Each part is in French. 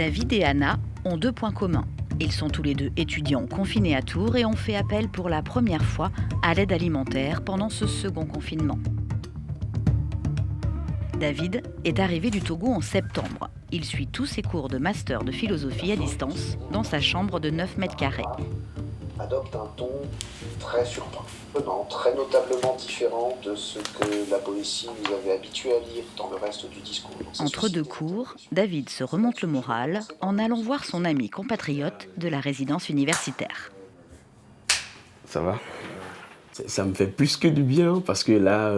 David et Anna ont 2 points communs. Ils sont tous les 2 étudiants confinés à Tours et ont fait appel pour la première fois à l'aide alimentaire pendant ce second confinement. David est arrivé du Togo en septembre. Il suit tous ses cours de master de philosophie à distance dans sa chambre de 9 mètres carrés. Adopte un ton très surprenant, très notablement différent de ce que la Boétie nous avait habitué à lire dans le reste du discours. Entre 2 cours, David se remonte le moral en allant voir son ami compatriote de la résidence universitaire. Ça va? Ça me fait plus que du bien parce que là,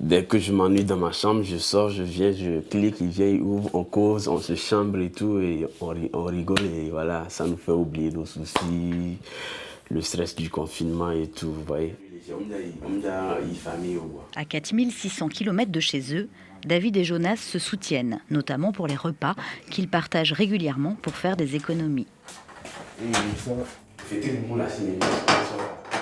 dès que je m'ennuie dans ma chambre, je sors, je viens, je clique, il vient, il ouvre, on cause, on se chambre et tout, et on rigole et voilà, ça nous fait oublier nos soucis, le stress du confinement et tout, vous voyez. À 4600 km de chez eux, David et Jonas se soutiennent, notamment pour les repas qu'ils partagent régulièrement pour faire des économies.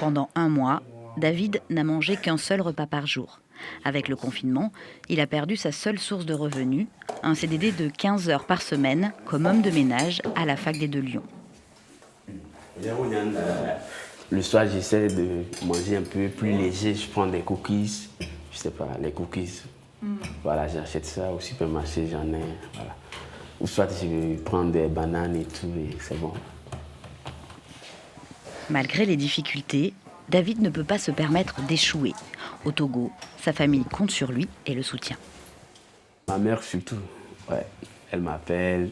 Pendant 1 mois, David n'a mangé qu'un seul repas par jour. Avec le confinement, il a perdu sa seule source de revenus, un CDD de 15 heures par semaine comme homme de ménage à la fac des 2 Lyon. Le soir, j'essaie de manger un peu plus léger. Je prends des cookies, je sais pas, les cookies. Voilà, j'achète ça au supermarché, j'en ai, voilà. Ou soit je prends des bananes et tout, et c'est bon. Malgré les difficultés, David ne peut pas se permettre d'échouer. Au Togo, sa famille compte sur lui et le soutient. Ma mère surtout, ouais, elle m'appelle,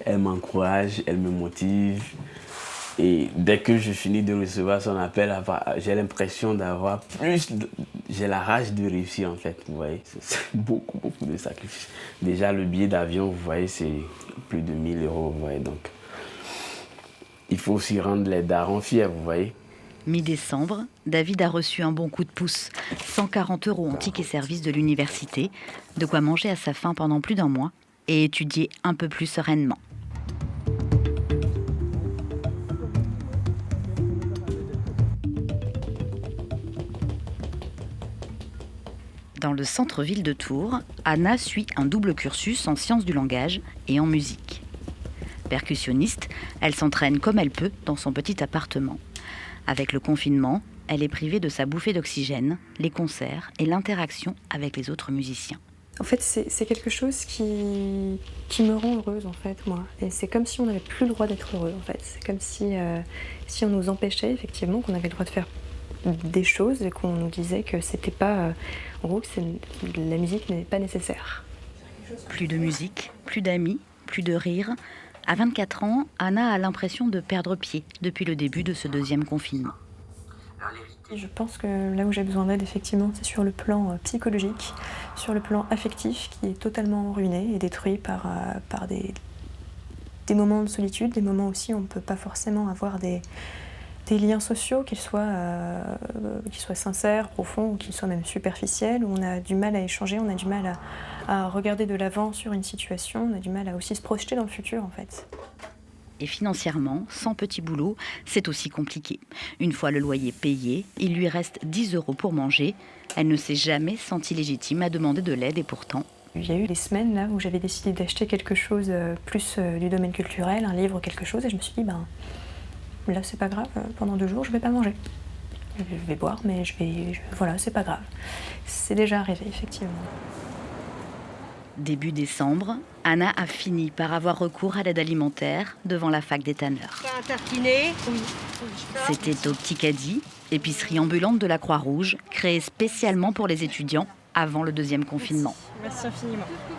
elle m'encourage, elle me motive. Et dès que je finis de recevoir son appel, j'ai l'impression d'avoir plus... J'ai la rage de réussir en fait, vous voyez. C'est beaucoup de sacrifices. Déjà le billet d'avion, vous voyez, c'est plus de 1 000 €, vous voyez. Donc, il faut aussi rendre les darons fiers, vous voyez. Mi-décembre, David a reçu un bon coup de pouce. 140 € en ticket service de l'université, de quoi manger à sa faim pendant plus d'1 mois et étudier un peu plus sereinement. Dans le centre-ville de Tours, Anna suit un double cursus en sciences du langage et en musique. Percussionniste, elle s'entraîne comme elle peut dans son petit appartement. Avec le confinement, elle est privée de sa bouffée d'oxygène, les concerts et l'interaction avec les autres musiciens. En fait, c'est quelque chose qui me rend heureuse, en fait, moi. Et c'est comme si on n'avait plus le droit d'être heureux, en fait. C'est comme si on nous empêchait, effectivement, qu'on avait le droit de faire des choses et qu'on nous disait que c'était pas... en gros, que la musique n'est pas nécessaire. Plus de musique, plus d'amis, plus de rire. À 24 ans, Anna a l'impression de perdre pied depuis le début de ce 2e confinement. Je pense que là où j'ai besoin d'aide, effectivement, c'est sur le plan psychologique, sur le plan affectif, qui est totalement ruiné et détruit par des moments de solitude, des moments aussi où on ne peut pas forcément avoir des liens sociaux, qu'ils soient sincères, profonds, ou qu'ils soient même superficiels, où on a du mal à échanger, on a du mal à regarder de l'avant sur une situation, on a du mal à aussi se projeter dans le futur, en fait. Et financièrement, sans petit boulot, c'est aussi compliqué. Une fois le loyer payé, il lui reste 10 € pour manger. Elle ne s'est jamais sentie légitime à demander de l'aide et pourtant... Il y a eu des semaines là où j'avais décidé d'acheter quelque chose plus du domaine culturel, un livre, quelque chose, et je me suis dit, là c'est pas grave, pendant 2 jours je vais pas manger. Je vais boire, mais voilà, c'est pas grave. C'est déjà arrivé, effectivement. Début décembre, Anna a fini par avoir recours à l'aide alimentaire devant la fac des tanneurs. Un tartiné? Oui. C'était au Petit Caddy, épicerie ambulante de la Croix-Rouge, créée spécialement pour les étudiants avant le 2e confinement. Merci infiniment.